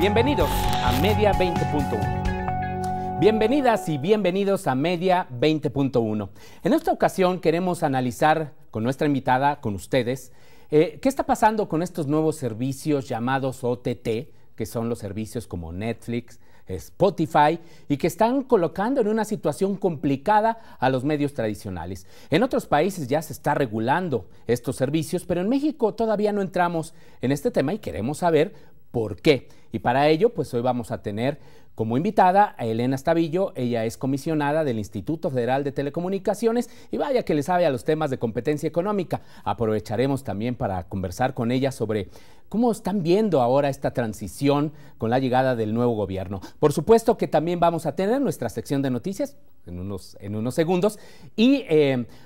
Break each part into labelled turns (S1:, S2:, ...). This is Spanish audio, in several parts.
S1: Bienvenidos a Media 20.1. Bienvenidas y bienvenidos a Media 20.1. En esta ocasión queremos analizar con nuestra invitada, con ustedes, qué está pasando con estos nuevos servicios llamados OTT, que son los servicios como Netflix, Spotify, y que están colocando en una situación complicada a los medios tradicionales. En otros países ya se está regulando estos servicios, pero en México todavía no entramos en este tema y queremos saber por qué. Y para ello, pues hoy vamos a tener como invitada a Elena Estavillo. Ella es comisionada del Instituto Federal de Telecomunicaciones y vaya que le sabe a los temas de competencia económica. Aprovecharemos también para conversar con ella sobre cómo están viendo ahora esta transición con la llegada del nuevo gobierno. Por supuesto que también vamos a tener nuestra sección de noticias en unos segundos y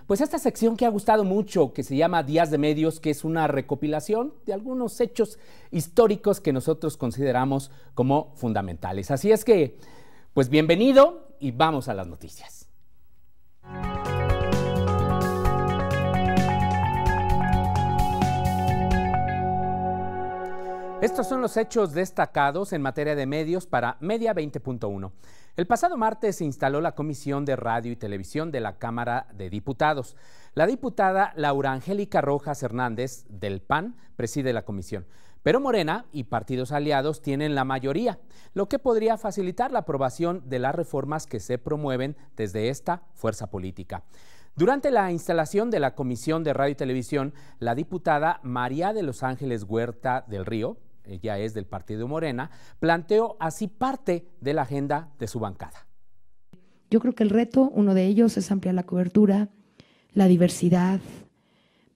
S1: pues esta sección que ha gustado mucho, que se llama Días de Medios, que es una recopilación de algunos hechos históricos que nosotros consideramos como fundamentales. Así es que, pues bienvenido y vamos a las noticias. Estos son los hechos destacados en materia de medios para Media 20.1. El pasado martes se instaló la Comisión de Radio y Televisión de la Cámara de Diputados. La diputada Laura Angélica Rojas Hernández, del PAN, preside la comisión. Pero Morena y partidos aliados tienen la mayoría, lo que podría facilitar la aprobación de las reformas que se promueven desde esta fuerza política. Durante la instalación de la Comisión de Radio y Televisión, la diputada María de los Ángeles Huerta del Río, ella es del partido Morena, planteó así parte de la agenda de su bancada.
S2: Yo creo que el reto, uno de ellos, es ampliar la cobertura, la diversidad,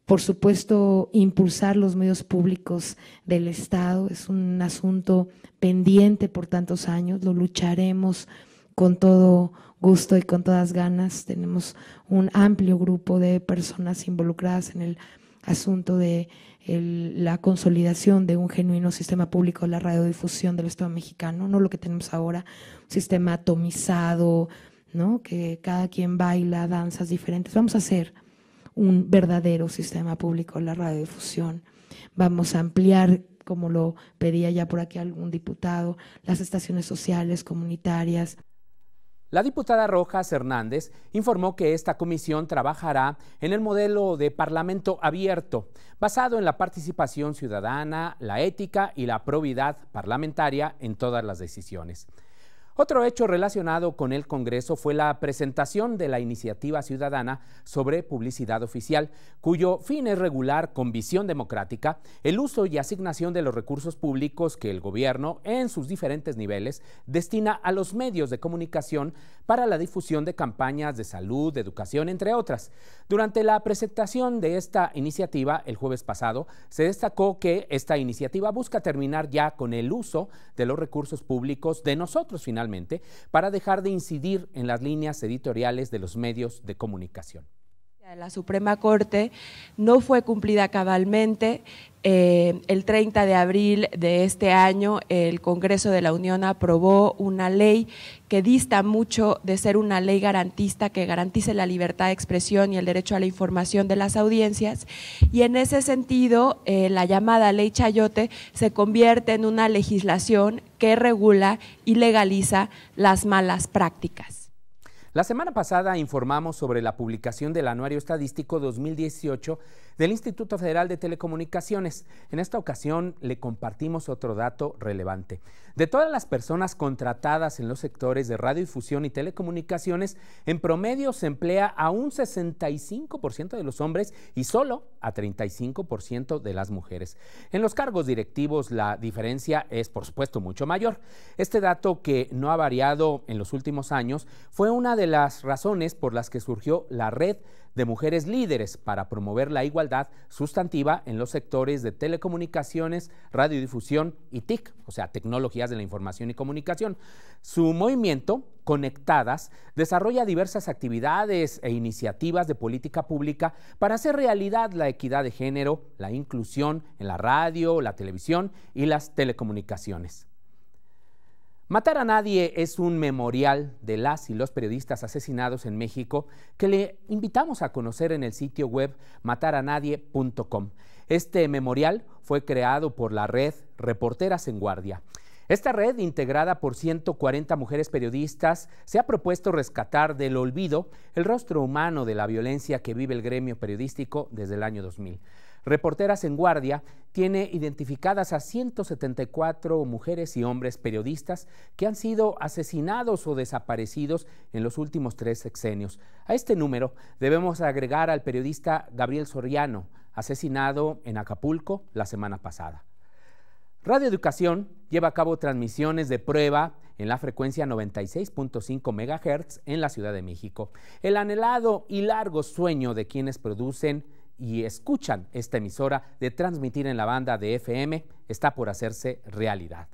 S2: por supuesto, impulsar los medios públicos del Estado. Es un asunto pendiente por tantos años, lo lucharemos con todo gusto y con todas ganas. Tenemos un amplio grupo de personas involucradas en el asunto de la consolidación de un genuino sistema público de la radiodifusión del Estado mexicano, no lo que tenemos ahora, un sistema atomizado, ¿no? Que cada quien baila danzas diferentes. Vamos a hacer un verdadero sistema público de la radiodifusión. Vamos a ampliar, como lo pedía ya por aquí algún diputado, las estaciones sociales, comunitarias.
S1: La diputada Rojas Hernández informó que esta comisión trabajará en el modelo de parlamento abierto, basado en la participación ciudadana, la ética y la probidad parlamentaria en todas las decisiones. Otro hecho relacionado con el Congreso fue la presentación de la iniciativa ciudadana sobre publicidad oficial, cuyo fin es regular con visión democrática el uso y asignación de los recursos públicos que el gobierno, en sus diferentes niveles, destina a los medios de comunicación para la difusión de campañas de salud, de educación, entre otras. Durante la presentación de esta iniciativa, el jueves pasado, se destacó que esta iniciativa busca terminar ya con el uso de los recursos públicos de nosotros finalmente, para dejar de incidir en las líneas editoriales de los medios de comunicación.
S3: La Suprema Corte no fue cumplida cabalmente. El 30 de abril de este año, el Congreso de la Unión aprobó una ley que dista mucho de ser una ley garantista, que garantice la libertad de expresión y el derecho a la información de las audiencias, y en ese sentido la llamada Ley Chayote se convierte en una legislación que regula y legaliza las malas prácticas.
S1: La semana pasada informamos sobre la publicación del Anuario Estadístico 2018 del Instituto Federal de Telecomunicaciones. En esta ocasión le compartimos otro dato relevante. De todas las personas contratadas en los sectores de radiodifusión y telecomunicaciones, en promedio se emplea a un 65% de los hombres y solo a 35% de las mujeres. En los cargos directivos la diferencia es, por supuesto, mucho mayor. Este dato, que no ha variado en los últimos años, fue una de las razones por las que surgió la Red de Mujeres Líderes para promover la igualdad sustantiva en los sectores de telecomunicaciones, radiodifusión y TIC, o sea, tecnologías de la información y comunicación. Su movimiento, Conectadas, desarrolla diversas actividades e iniciativas de política pública para hacer realidad la equidad de género, la inclusión en la radio, la televisión y las telecomunicaciones. Matar a Nadie es un memorial de las y los periodistas asesinados en México que le invitamos a conocer en el sitio web mataranadie.com. Este memorial fue creado por la red Reporteras en Guardia. Esta red, integrada por 140 mujeres periodistas, se ha propuesto rescatar del olvido el rostro humano de la violencia que vive el gremio periodístico desde el año 2000. Reporteras en Guardia tiene identificadas a 174 mujeres y hombres periodistas que han sido asesinados o desaparecidos en los últimos 3 sexenios. A este número debemos agregar al periodista Gabriel Soriano, asesinado en Acapulco la semana pasada. Radio Educación lleva a cabo transmisiones de prueba en la frecuencia 96.5 MHz en la Ciudad de México. El anhelado y largo sueño de quienes producen y escuchan esta emisora de transmitir en la banda de FM está por hacerse realidad.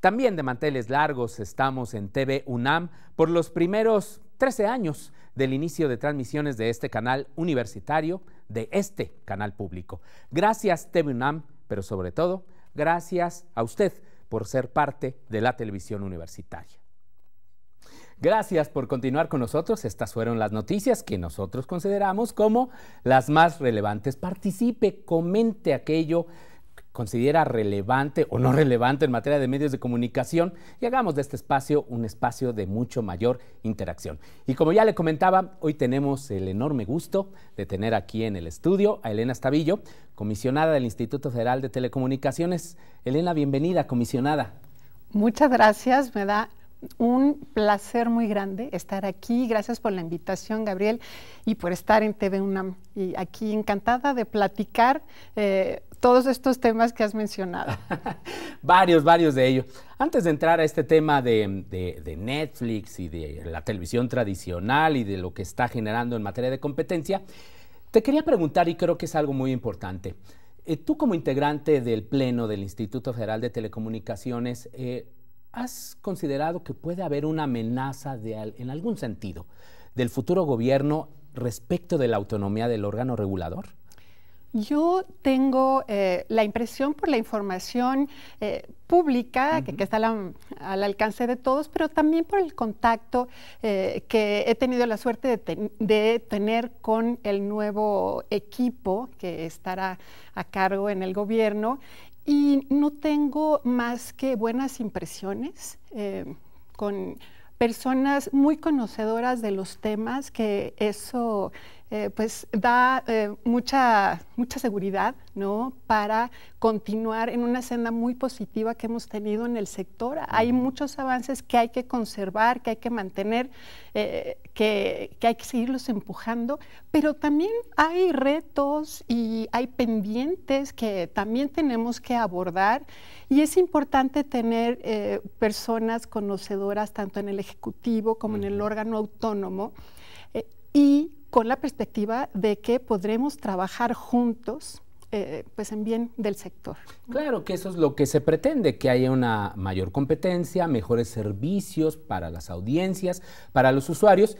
S1: También de manteles largos estamos en TV UNAM por los primeros 13 años del inicio de transmisiones de este canal universitario, de este canal público. Gracias TV UNAM, pero sobre todo, gracias a usted por ser parte de la televisión universitaria. Gracias por continuar con nosotros. Estas fueron las noticias que nosotros consideramos como las más relevantes. Participe, comente aquello que considera relevante o no relevante en materia de medios de comunicación y hagamos de este espacio un espacio de mucho mayor interacción. Y como ya le comentaba, hoy tenemos el enorme gusto de tener aquí en el estudio a Elena Estavillo, comisionada del Instituto Federal de Telecomunicaciones. Elena, bienvenida, comisionada.
S4: Muchas gracias, me da un placer muy grande estar aquí. Gracias por la invitación, Gabriel, y por estar en TV UNAM. Y aquí encantada de platicar todos estos temas que has mencionado.
S1: varios de ellos. Antes de entrar a este tema de Netflix y de la televisión tradicional y de lo que está generando en materia de competencia, te quería preguntar, y creo que es algo muy importante. Tú como integrante del Pleno del Instituto Federal de Telecomunicaciones, ¿has considerado que puede haber una amenaza en algún sentido del futuro gobierno respecto de la autonomía del órgano regulador?
S4: Yo tengo la impresión por la información pública que está al alcance de todos, pero también por el contacto que he tenido la suerte de tener con el nuevo equipo que estará a cargo en el gobierno. Y no tengo más que buenas impresiones con personas muy conocedoras de los temas, que eso pues da mucha seguridad, ¿no?, para continuar en una senda muy positiva que hemos tenido en el sector. Hay muchos avances que hay que conservar, que hay que mantener, que hay que seguirlos empujando, pero también hay retos y hay pendientes que también tenemos que abordar, y es importante tener personas conocedoras tanto en el Ejecutivo como en el órgano autónomo, y con la perspectiva de que podremos trabajar juntos pues en bien del sector.
S1: Claro que eso es lo que se pretende, que haya una mayor competencia, mejores servicios para las audiencias, para los usuarios.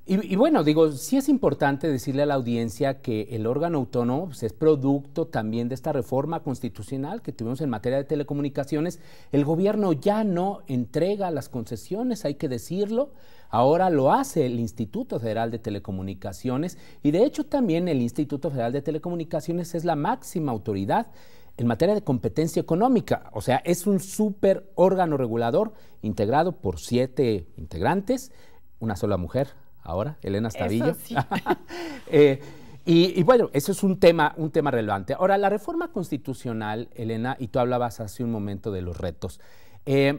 S1: Y bueno, digo, sí es importante decirle a la audiencia que el órgano autónomo pues, es producto también de esta reforma constitucional que tuvimos en materia de telecomunicaciones. El gobierno ya no entrega las concesiones, hay que decirlo. Ahora lo hace el Instituto Federal de Telecomunicaciones, y de hecho también el Instituto Federal de Telecomunicaciones es la máxima autoridad en materia de competencia económica. O sea, es un súper órgano regulador integrado por 7 integrantes, una sola mujer ahora, Elena Estavillo.
S4: Eso sí.
S1: Y bueno, eso es un tema relevante. Ahora, la reforma constitucional, Elena, y tú hablabas hace un momento de los retos,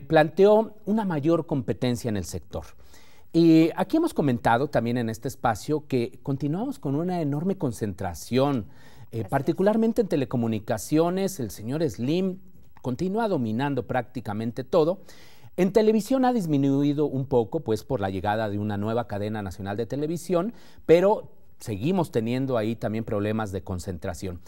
S1: planteó una mayor competencia en el sector. Y aquí hemos comentado también en este espacio que continuamos con una enorme concentración, particularmente en telecomunicaciones. El señor Slim continúa dominando prácticamente todo. En televisión ha disminuido un poco, pues por la llegada de una nueva cadena nacional de televisión, pero seguimos teniendo ahí también problemas de concentración.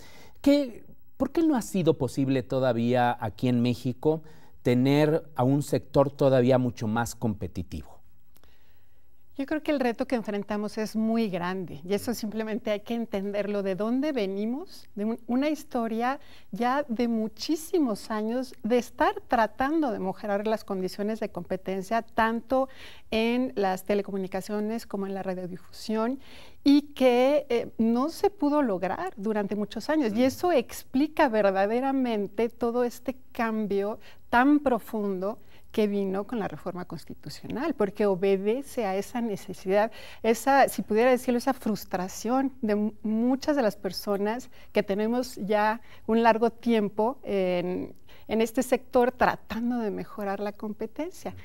S1: ¿Por qué no ha sido posible todavía aquí en México tener a un sector todavía mucho más competitivo?
S4: Yo creo que el reto que enfrentamos es muy grande y eso simplemente hay que entenderlo, de dónde venimos, de una historia ya de muchísimos años de estar tratando de mejorar las condiciones de competencia tanto en las telecomunicaciones como en la radiodifusión y que no se pudo lograr durante muchos años. Y eso explica verdaderamente todo este cambio tan profundo que vino con la reforma constitucional, porque obedece a esa necesidad, esa, si pudiera decirlo, esa frustración de muchas de las personas que tenemos ya un largo tiempo en este sector tratando de mejorar la competencia.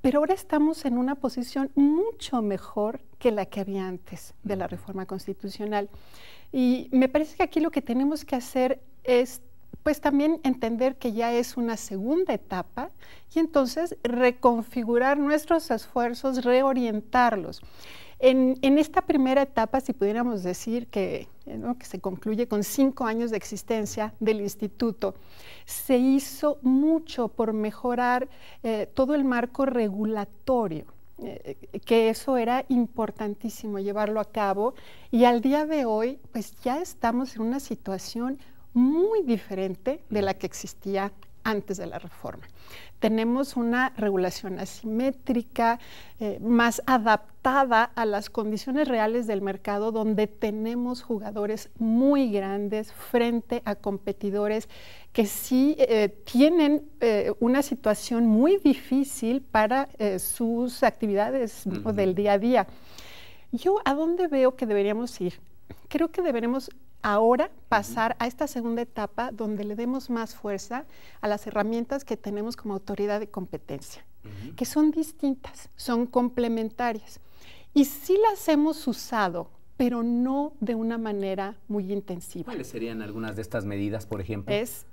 S4: Pero ahora estamos en una posición mucho mejor que la que había antes de la reforma constitucional. Y me parece que aquí lo que tenemos que hacer es pues también entender que ya es una segunda etapa y entonces reconfigurar nuestros esfuerzos, reorientarlos. En esta primera etapa, si pudiéramos decir que se concluye con 5 años de existencia del instituto, se hizo mucho por mejorar todo el marco regulatorio, que eso era importantísimo llevarlo a cabo, y al día de hoy pues ya estamos en una situación muy diferente de la que existía antes de la reforma. Tenemos una regulación asimétrica, más adaptada a las condiciones reales del mercado, donde tenemos jugadores muy grandes frente a competidores que sí tienen una situación muy difícil para sus actividades del día a día. ¿Yo a dónde veo que deberíamos ir? Creo que deberemos ahora pasar a esta segunda etapa donde le demos más fuerza a las herramientas que tenemos como autoridad de competencia, que son distintas, son complementarias. Y sí las hemos usado, pero no de una manera muy intensiva.
S1: ¿Cuáles serían algunas de estas medidas, por ejemplo?
S4: Es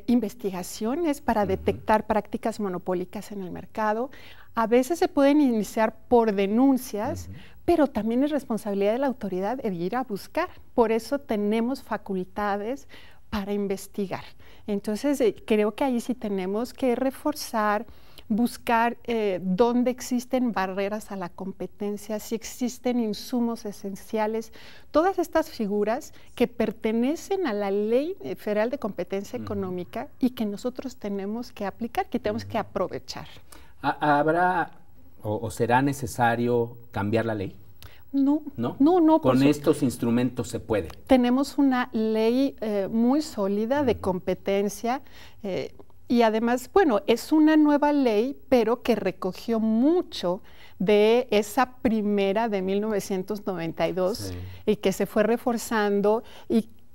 S4: investigaciones para detectar prácticas monopólicas en el mercado. A veces se pueden iniciar por denuncias, pero también es responsabilidad de la autoridad de ir a buscar. Por eso tenemos facultades para investigar. Entonces, creo que ahí sí tenemos que reforzar, buscar dónde existen barreras a la competencia, si existen insumos esenciales, todas estas figuras que pertenecen a la Ley Federal de Competencia Económica y que nosotros tenemos que aplicar, que tenemos que aprovechar.
S1: ¿Habrá o será necesario cambiar la ley?
S4: No.
S1: Con estos instrumentos se puede.
S4: Tenemos una ley muy sólida de competencia y además, bueno, es una nueva ley, pero que recogió mucho de esa primera de 1992 y que se fue reforzando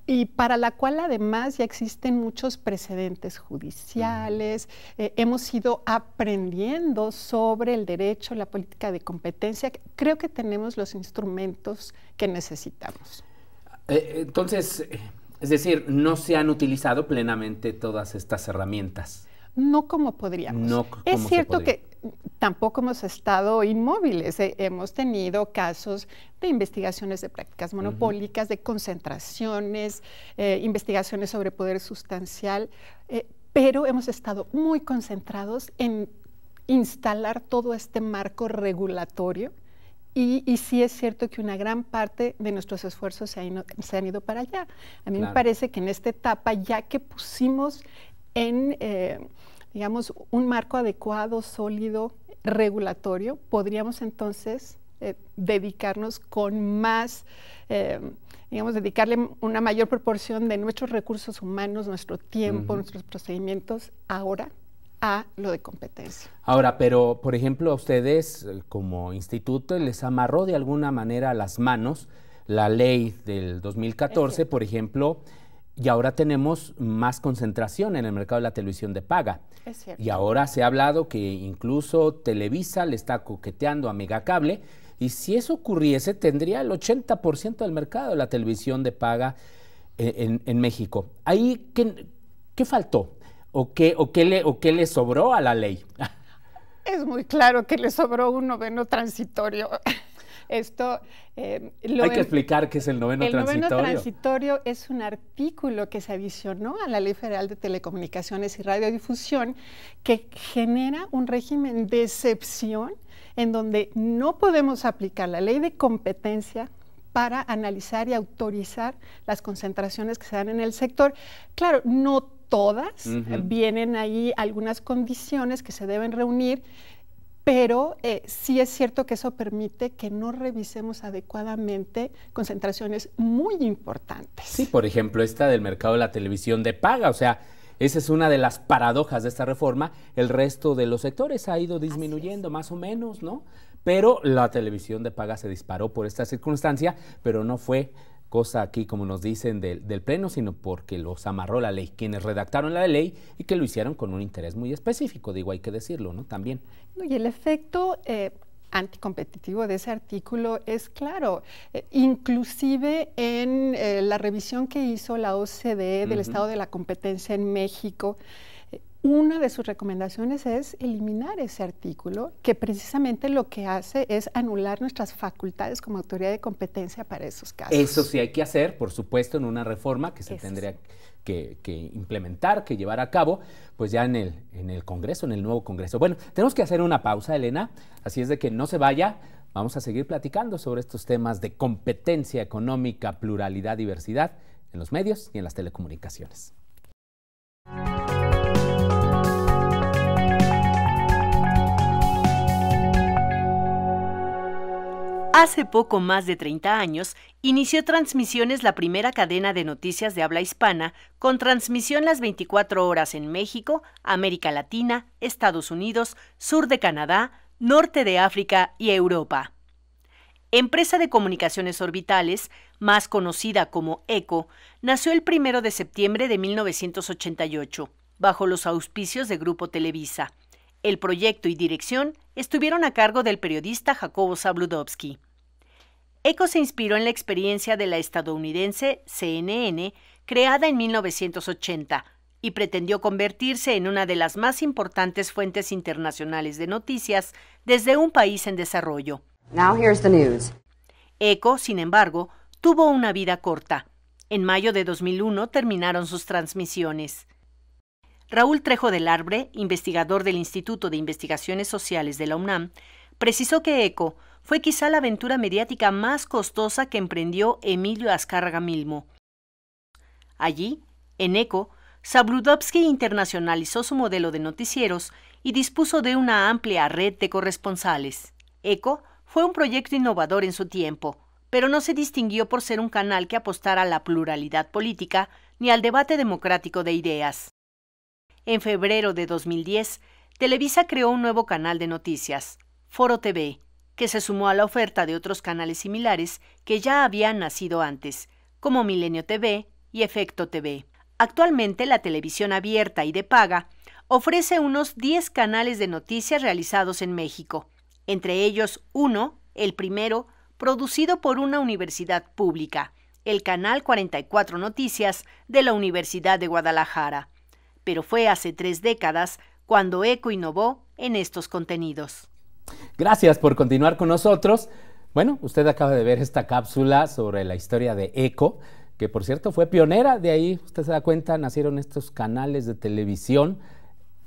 S4: y para la cual además ya existen muchos precedentes judiciales, hemos ido aprendiendo sobre el derecho, la política de competencia. Creo que tenemos los instrumentos que necesitamos.
S1: Entonces, es decir, no se han utilizado plenamente todas estas herramientas.
S4: No como podríamos.
S1: No como
S4: es cierto que tampoco hemos estado inmóviles. Hemos tenido casos de investigaciones de prácticas monopólicas, de concentraciones, investigaciones sobre poder sustancial, pero hemos estado muy concentrados en instalar todo este marco regulatorio y sí es cierto que una gran parte de nuestros esfuerzos se han ido para allá. A mí me parece que en esta etapa, ya que pusimos en digamos, un marco adecuado, sólido, regulatorio, podríamos entonces dedicarnos con más, digamos, dedicarle una mayor proporción de nuestros recursos humanos, nuestro tiempo, nuestros procedimientos, ahora a lo de competencia.
S1: Ahora, pero, por ejemplo, a ustedes como instituto les amarró de alguna manera las manos la ley del 2014, por ejemplo, y ahora tenemos más concentración en el mercado de la televisión de paga.
S4: Es cierto.
S1: Y ahora se ha hablado que incluso Televisa le está coqueteando a Megacable, y si eso ocurriese, tendría el 80% del mercado de la televisión de paga en México. Ahí, ¿qué faltó? ¿O qué le sobró a la ley?
S4: Es muy claro que le sobró un noveno transitorio. Esto
S1: hay que explicar qué es el noveno transitorio.
S4: El noveno transitorio es un artículo que se adicionó a la Ley Federal de Telecomunicaciones y Radiodifusión que genera un régimen de excepción en donde no podemos aplicar la ley de competencia para analizar y autorizar las concentraciones que se dan en el sector. Claro, no todas, vienen ahí algunas condiciones que se deben reunir, pero sí es cierto que eso permite que no revisemos adecuadamente concentraciones muy importantes.
S1: Sí, por ejemplo, esta del mercado de la televisión de paga, o sea, esa es una de las paradojas de esta reforma. El resto de los sectores ha ido disminuyendo más o menos, ¿no? Pero la televisión de paga se disparó por esta circunstancia, pero no fue cosa aquí, como nos dicen, del Pleno, sino porque los amarró la ley, quienes redactaron la ley y que lo hicieron con un interés muy específico, digo, hay que decirlo, ¿no? También.
S4: Y el efecto anticompetitivo de ese artículo es claro, inclusive en la revisión que hizo la OCDE del estado de la competencia en México, una de sus recomendaciones es eliminar ese artículo, que precisamente lo que hace es anular nuestras facultades como autoridad de competencia para esos casos.
S1: Eso sí hay que hacer, por supuesto, en una reforma que se tendría que implementar, que llevar a cabo, pues ya en el Congreso, en el nuevo Congreso. Bueno, tenemos que hacer una pausa, Elena, así es de que no se vaya, vamos a seguir platicando sobre estos temas de competencia económica, pluralidad, diversidad en los medios y en las telecomunicaciones.
S5: Hace poco más de 30 años, inició Transmisiones, la primera cadena de noticias de habla hispana, con transmisión las 24 horas en México, América Latina, Estados Unidos, sur de Canadá, norte de África y Europa. Empresa de comunicaciones orbitales, más conocida como ECO, nació el 1 de septiembre de 1988, bajo los auspicios de Grupo Televisa. El proyecto y dirección estuvieron a cargo del periodista Jacobo Zabludovsky. ECO se inspiró en la experiencia de la estadounidense CNN, creada en 1980, y pretendió convertirse en una de las más importantes fuentes internacionales de noticias desde un país en desarrollo.
S6: Now here's the news.
S5: ECO, sin embargo, tuvo una vida corta. En mayo de 2001 terminaron sus transmisiones. Raúl Trejo del Arbre, investigador del Instituto de Investigaciones Sociales de la UNAM, precisó que ECO fue quizá la aventura mediática más costosa que emprendió Emilio Azcárraga Milmo. Allí, en ECO, Zabludovsky internacionalizó su modelo de noticieros y dispuso de una amplia red de corresponsales. ECO fue un proyecto innovador en su tiempo, pero no se distinguió por ser un canal que apostara a la pluralidad política ni al debate democrático de ideas. En febrero de 2010, Televisa creó un nuevo canal de noticias, Foro TV, que se sumó a la oferta de otros canales similares que ya habían nacido antes, como Milenio TV y Efecto TV. Actualmente, la televisión abierta y de paga ofrece unos 10 canales de noticias realizados en México, entre ellos uno, el primero, producido por una universidad pública, el Canal 44 Noticias de la Universidad de Guadalajara. Pero fue hace 3 décadas cuando ECO innovó en estos contenidos.
S1: Gracias por continuar con nosotros. Bueno, usted acaba de ver esta cápsula sobre la historia de ECO, que por cierto fue pionera. De ahí, usted se da cuenta, nacieron estos canales de televisión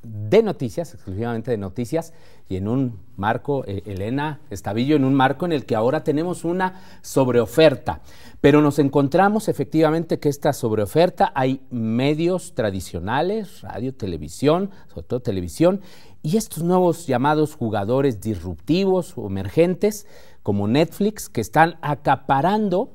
S1: de noticias, exclusivamente de noticias, y en un marco, Elena Estavillo, en un marco en el que ahora tenemos una sobreoferta. Pero nos encontramos efectivamente que esta sobreoferta, hay medios tradicionales, radio, televisión, sobre todo televisión, y estos nuevos llamados jugadores disruptivos o emergentes, como Netflix, que están acaparando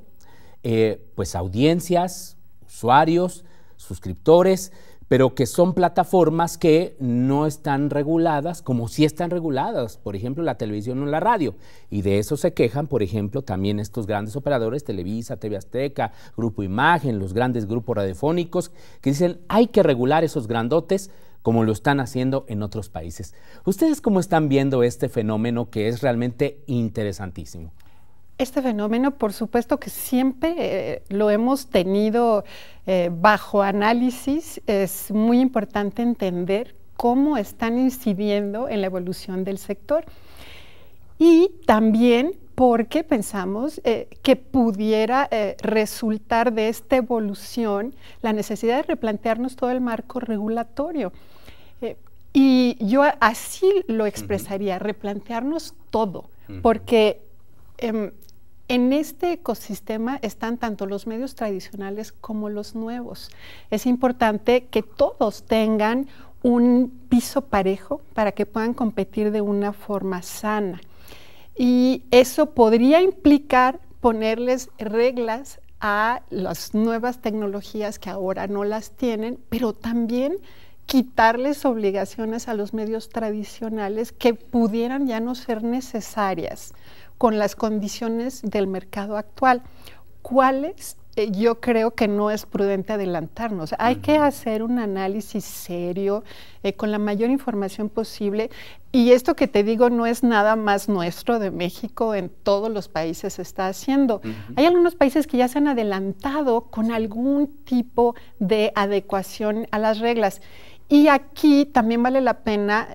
S1: pues audiencias, usuarios, suscriptores, pero que son plataformas que no están reguladas como sí están reguladas, por ejemplo, la televisión o la radio. Y de eso se quejan, por ejemplo, también estos grandes operadores, Televisa, TV Azteca, Grupo Imagen, los grandes grupos radiofónicos, que dicen hay que regular esos grandotes como lo están haciendo en otros países. ¿Ustedes cómo están viendo este fenómeno que es realmente interesantísimo?
S4: Este fenómeno, por supuesto que siempre lo hemos tenido bajo análisis. Es muy importante entender cómo están incidiendo en la evolución del sector. Y también porque pensamos que pudiera resultar de esta evolución la necesidad de replantearnos todo el marco regulatorio. Y yo así lo expresaría, replantearnos todo, porque en este ecosistema están tanto los medios tradicionales como los nuevos. Es importante que todos tengan un piso parejo para que puedan competir de una forma sana. Y eso podría implicar ponerles reglas a las nuevas tecnologías que ahora no las tienen, pero también quitarles obligaciones a los medios tradicionales que pudieran ya no ser necesarias con las condiciones del mercado actual. ¿Cuáles? Yo creo que no es prudente adelantarnos. Hay que hacer un análisis serio, con la mayor información posible. Y esto que te digo no es nada más nuestro, de México, en todos los países se está haciendo. Hay algunos países que ya se han adelantado con algún tipo de adecuación a las reglas. Y aquí también vale la pena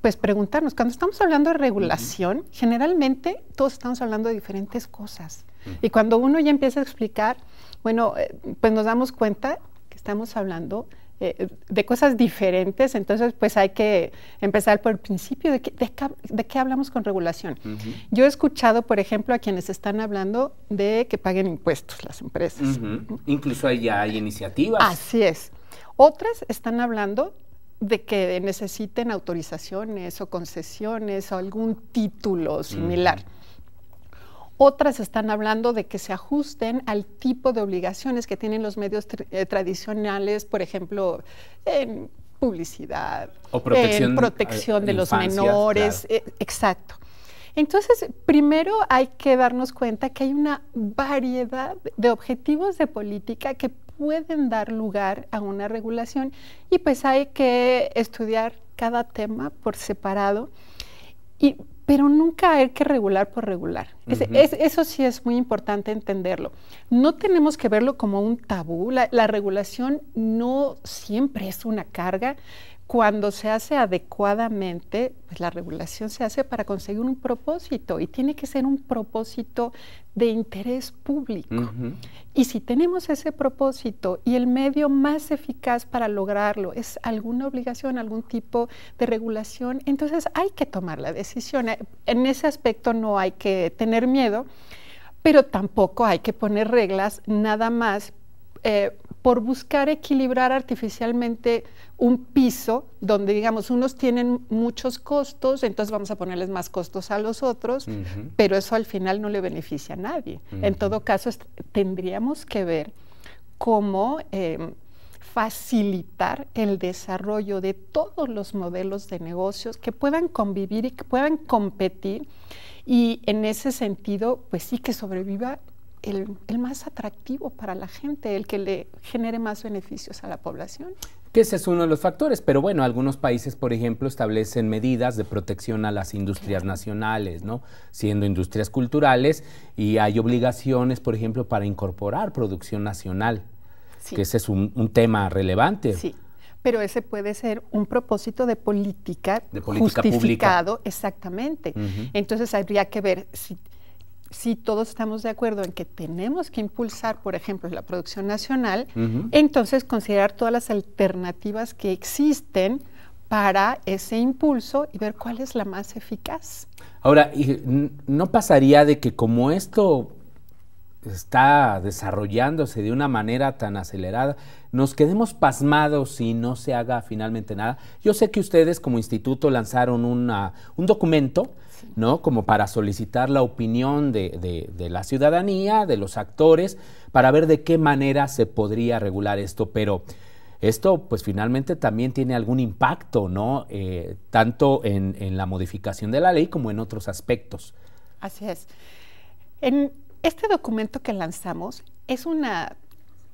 S4: pues preguntarnos, cuando estamos hablando de regulación, generalmente todos estamos hablando de diferentes cosas. Y cuando uno ya empieza a explicar, bueno, pues nos damos cuenta que estamos hablando de cosas diferentes, entonces pues hay que empezar por el principio de qué hablamos con regulación. Yo he escuchado, por ejemplo, a quienes están hablando de que paguen impuestos las empresas.
S1: Incluso ahí ya hay iniciativas.
S4: Así es. Otras están hablando de que necesiten autorizaciones o concesiones o algún título similar. Otras están hablando de que se ajusten al tipo de obligaciones que tienen los medios tradicionales, por ejemplo, en publicidad,
S1: o protección,
S4: en protección de los
S1: infancia,
S4: menores. Claro. Exacto. Entonces, primero hay que darnos cuenta que hay una variedad de objetivos de política que pueden dar lugar a una regulación y pues hay que estudiar cada tema por separado, pero nunca hay que regular por regular. Eso sí es muy importante entenderlo. No tenemos que verlo como un tabú. La regulación no siempre es una carga. Cuando se hace adecuadamente, pues la regulación se hace para conseguir un propósito y tiene que ser un propósito de interés público. Y si tenemos ese propósito y el medio más eficaz para lograrlo es alguna obligación, algún tipo de regulación, entonces hay que tomar la decisión. En ese aspecto no hay que tener miedo, pero tampoco hay que poner reglas nada más por buscar equilibrar artificialmente un piso donde, digamos, unos tienen muchos costos, entonces vamos a ponerles más costos a los otros, pero eso al final no le beneficia a nadie. En todo caso, tendríamos que ver cómo facilitar el desarrollo de todos los modelos de negocios que puedan convivir y que puedan competir, y en ese sentido, pues sí que sobreviva el más atractivo para la gente, el que le genere más beneficios a la población.
S1: Que ese es uno de los factores, pero bueno, algunos países, por ejemplo, establecen medidas de protección a las industrias nacionales, ¿no? Siendo industrias culturales, y hay obligaciones, por ejemplo, para incorporar producción nacional, que ese es un tema relevante.
S4: Sí, pero ese puede ser un propósito de política justificado, pública. Exactamente. Entonces habría que ver si todos estamos de acuerdo en que tenemos que impulsar, por ejemplo, la producción nacional, entonces considerar todas las alternativas que existen para ese impulso y ver cuál es la más eficaz.
S1: Ahora, ¿no pasaría de que como esto está desarrollándose de una manera tan acelerada, nos quedemos pasmados y no se haga finalmente nada? Yo sé que ustedes como instituto lanzaron un documento, ¿no? Como para solicitar la opinión de la ciudadanía, de los actores, para ver de qué manera se podría regular esto, pero esto pues finalmente también tiene algún impacto, ¿no? Tanto en la modificación de la ley como en otros aspectos.
S4: Así es. En este documento que lanzamos es una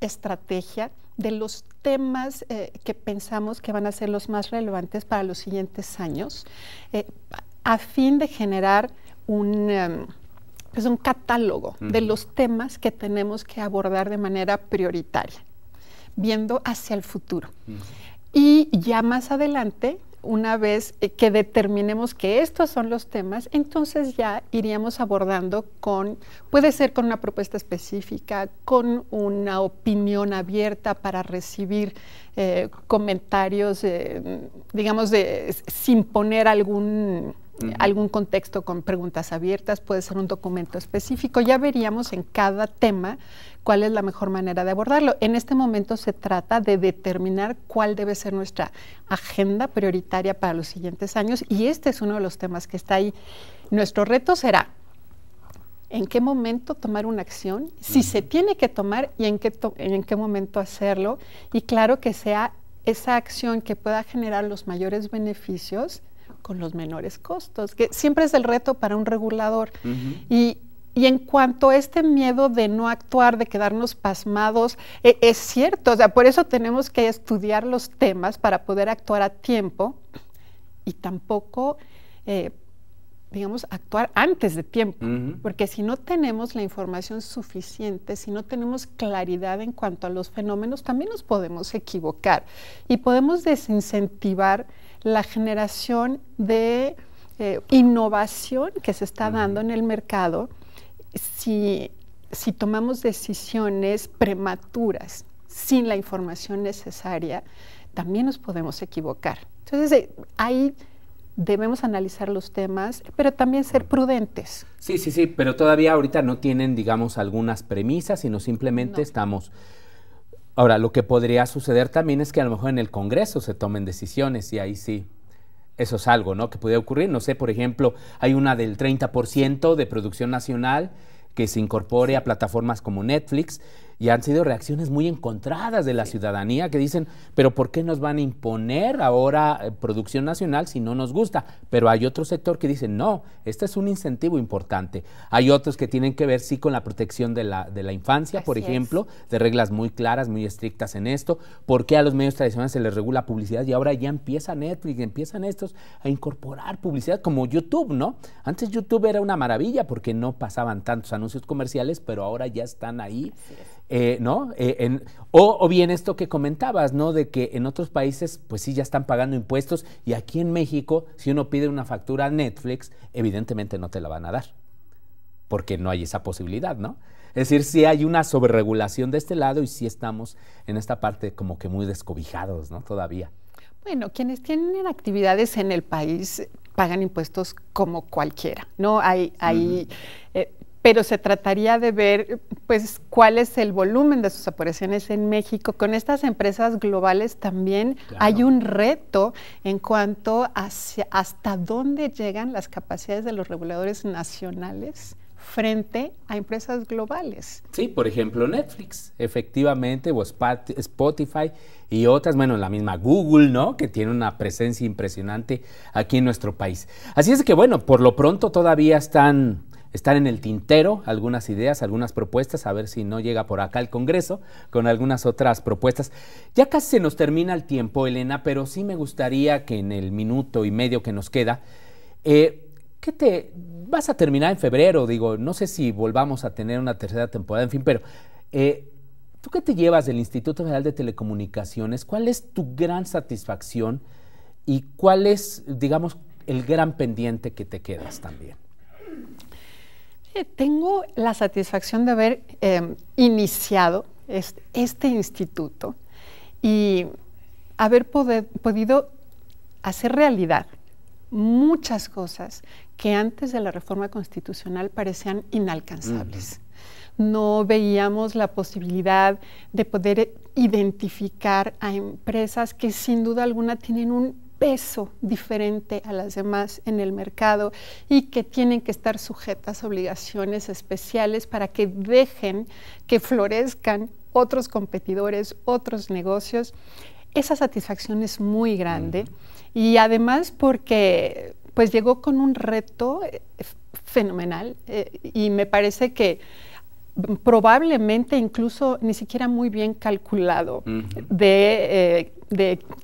S4: estrategia de los temas que pensamos que van a ser los más relevantes para los siguientes años, a fin de generar un catálogo de los temas que tenemos que abordar de manera prioritaria, viendo hacia el futuro. Y ya más adelante una vez que determinemos que estos son los temas, entonces ya iríamos abordando puede ser con una propuesta específica, con una opinión abierta para recibir comentarios, digamos, sin poner algún contexto, con preguntas abiertas, puede ser un documento específico. Ya veríamos en cada tema cuál es la mejor manera de abordarlo. En este momento se trata de determinar cuál debe ser nuestra agenda prioritaria para los siguientes años, y este es uno de los temas que está ahí. Nuestro reto será en qué momento tomar una acción, si se tiene que tomar y en qué momento hacerlo, y claro que sea esa acción que pueda generar los mayores beneficios con los menores costos, que siempre es el reto para un regulador. Y en cuanto a este miedo de no actuar, de quedarnos pasmados, es cierto, o sea, por eso tenemos que estudiar los temas para poder actuar a tiempo, y tampoco, digamos, actuar antes de tiempo, porque si no tenemos la información suficiente, si no tenemos claridad en cuanto a los fenómenos, también nos podemos equivocar y podemos desincentivar la generación de innovación que se está dando en el mercado si tomamos decisiones prematuras sin la información necesaria. También nos podemos equivocar. Entonces, ahí debemos analizar los temas, pero también ser prudentes.
S1: Sí, pero todavía ahorita no tienen, digamos, algunas premisas, sino simplemente estamos... Ahora, lo que podría suceder también es que a lo mejor en el Congreso se tomen decisiones, y ahí sí, eso es algo, ¿no?, que puede ocurrir. No sé, por ejemplo, hay una del 30% de producción nacional que se incorpore a plataformas como Netflix, y han sido reacciones muy encontradas de la ciudadanía que dicen, pero ¿por qué nos van a imponer ahora producción nacional si no nos gusta? Pero hay otro sector que dice, no, este es un incentivo importante. Hay otros que tienen que ver, sí, con la protección de la infancia, por ejemplo, de reglas muy claras, muy estrictas en esto. ¿Por qué a los medios tradicionales se les regula publicidad? Y ahora ya empieza Netflix, empiezan estos a incorporar publicidad, como YouTube, ¿no? Antes YouTube era una maravilla porque no pasaban tantos anuncios comerciales, pero ahora ya están ahí. ¿No? O bien esto que comentabas, ¿no?, de que en otros países pues sí ya están pagando impuestos, y aquí en México si uno pide una factura a Netflix, evidentemente no te la van a dar porque no hay esa posibilidad, ¿no? Es decir, sí hay una sobreregulación de este lado, y sí estamos en esta parte como que muy descobijados, ¿no?, todavía.
S4: Bueno, quienes tienen actividades en el país pagan impuestos como cualquiera, ¿no? Pero se trataría de ver, pues, cuál es el volumen de sus operaciones en México. Con estas empresas globales también hay un reto en cuanto a hasta dónde llegan las capacidades de los reguladores nacionales frente a empresas globales.
S1: Sí, por ejemplo, Netflix, efectivamente, o Spotify y otras, bueno, la misma Google, ¿no?, que tiene una presencia impresionante aquí en nuestro país. Así es que, bueno, por lo pronto todavía están en el tintero algunas ideas, algunas propuestas, a ver si no llega por acá el Congreso con algunas otras propuestas. Ya casi se nos termina el tiempo, Elena, pero sí me gustaría que en el minuto y medio que nos queda, vas a terminar en febrero, digo, no sé si volvamos a tener una tercera temporada, en fin, pero ¿tú qué te llevas del Instituto Federal de Telecomunicaciones? ¿Cuál es tu gran satisfacción y cuál es, digamos, el gran pendiente que te quedas también?
S4: Tengo la satisfacción de haber iniciado este instituto y haber podido hacer realidad muchas cosas que antes de la reforma constitucional parecían inalcanzables. No veíamos la posibilidad de poder identificar a empresas que sin duda alguna tienen un peso diferente a las demás en el mercado y que tienen que estar sujetas a obligaciones especiales para que dejen que florezcan otros competidores, otros negocios. Esa satisfacción es muy grande y además porque pues llegó con un reto fenomenal y me parece que probablemente incluso ni siquiera muy bien calculado de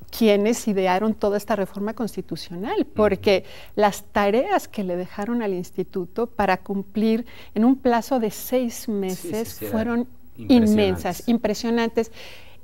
S4: quienes idearon toda esta reforma constitucional, porque las tareas que le dejaron al instituto para cumplir en un plazo de 6 meses fueron inmensas, impresionantes.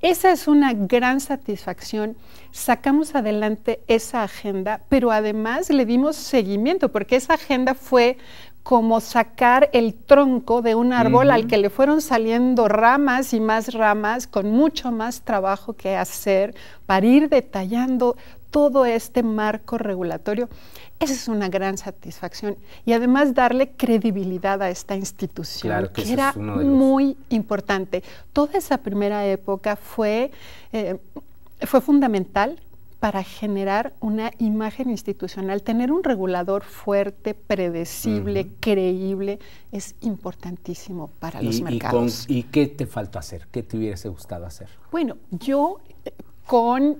S4: esa es una gran satisfacción. Sacamos adelante esa agenda, pero además le dimos seguimiento, porque esa agenda fue como sacar el tronco de un árbol al que le fueron saliendo ramas y más ramas, con mucho más trabajo que hacer para ir detallando todo este marco regulatorio. Esa es una gran satisfacción. Y además darle credibilidad a esta institución,
S1: claro
S4: que era muy importante. Toda esa primera época fue fundamental para generar una imagen institucional. Tener un regulador fuerte, predecible, creíble, es importantísimo para los mercados.
S1: ¿Y qué te faltó hacer? ¿Qué te hubiese gustado hacer?
S4: Bueno, yo con,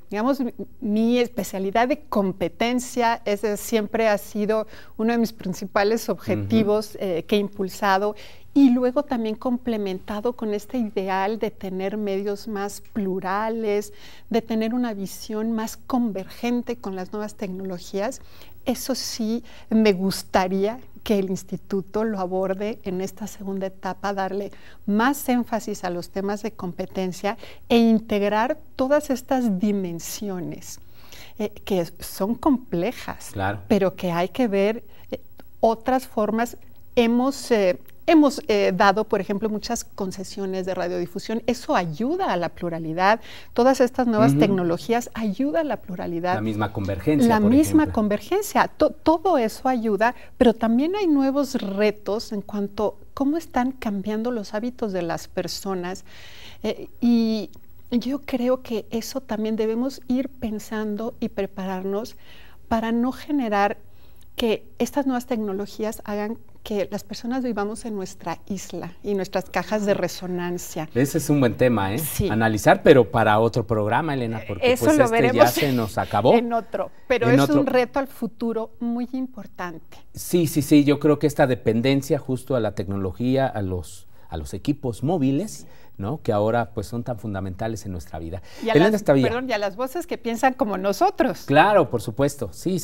S4: digamos, mi especialidad de competencia, ese siempre ha sido uno de mis principales objetivos que he impulsado, y luego también complementado con este ideal de tener medios más plurales, de tener una visión más convergente con las nuevas tecnologías. Eso sí, me gustaría que el instituto lo aborde en esta segunda etapa, darle más énfasis a los temas de competencia e integrar todas estas dimensiones que son complejas,
S1: claro,
S4: pero que hay que ver otras formas. Hemos dado, por ejemplo, muchas concesiones de radiodifusión. Eso ayuda a la pluralidad. Todas estas nuevas tecnologías ayudan a la pluralidad.
S1: La misma convergencia,
S4: La misma convergencia. Todo eso ayuda, pero también hay nuevos retos en cuanto a cómo están cambiando los hábitos de las personas. Y yo creo que eso también debemos ir pensando y prepararnos para no generar que estas nuevas tecnologías hagan que las personas vivamos en nuestra isla y nuestras cajas de resonancia.
S1: Ese es un buen tema,
S4: Sí.
S1: Analizar, pero para otro programa, Elena, porque
S4: eso
S1: pues
S4: lo veremos
S1: ya se nos acabó.
S4: En otro, pero es un reto al futuro muy importante.
S1: Sí, yo creo que esta dependencia justo a la tecnología, a los equipos móviles, ¿no? Que ahora pues son tan fundamentales en nuestra vida.
S4: Y a y a las voces que piensan como nosotros.
S1: Claro, por supuesto, sí.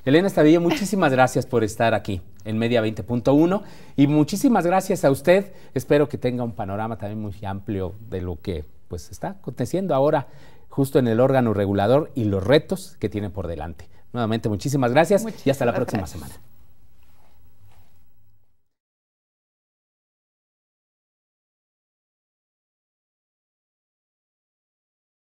S1: Elena Estadillo, muchísimas gracias por estar aquí en Media 20.1 y muchísimas gracias a usted. Espero que tenga un panorama también muy amplio de lo que pues está aconteciendo ahora justo en el órgano regulador y los retos que tiene por delante. Nuevamente, muchísimas gracias y hasta la próxima semana.